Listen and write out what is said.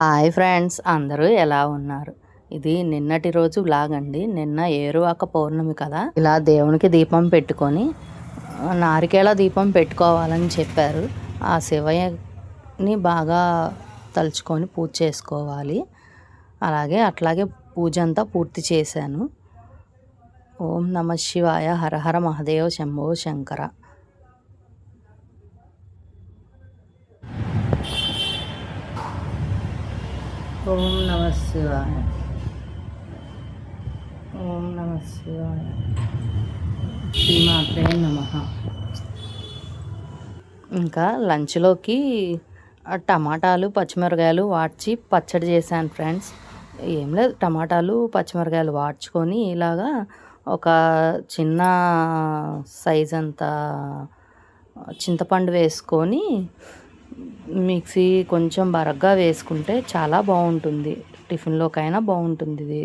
Hi friends, అందరూ ఎలా ఉన్నారు? ఇది నిన్నటి రోజు వ్లాగ్ అండి. నిన్న ఏరువాక పౌర్ణమి కదా, ఇలా దేవునికి దీపం పెట్టుకొని నారికేళ దీపం పెట్టుకోవాలని చెప్పారు. ఆ శివయ్యని బాగా తలుచుకొని పూజ చేసుకోవాలి. అట్లాగే పూజ అంతా పూర్తి చేశాను. ఓం నమ శివాయ, హర హర మహదేవ, శంభో శంకర. ఓం నమ శివాయ, ఓం నమ శివాయ, శ్రీమాత్రే నమః. ఇంకా లంచ్లోకి టమాటాలు పచ్చిమిరకాయలు వాడ్చి పచ్చడి చేశాను ఫ్రెండ్స్. ఏం లేదు, టమాటాలు పచ్చిమిరకాయలు వాడ్చుకొని ఇలాగా ఒక చిన్న సైజ్ అంత చింతపండు వేసుకొని మిక్సీ కొంచెం బరగ్గా వేసుకుంటే చాలా బాగుంటుంది. టిఫిన్లోకైనా బాగుంటుంది ఇది.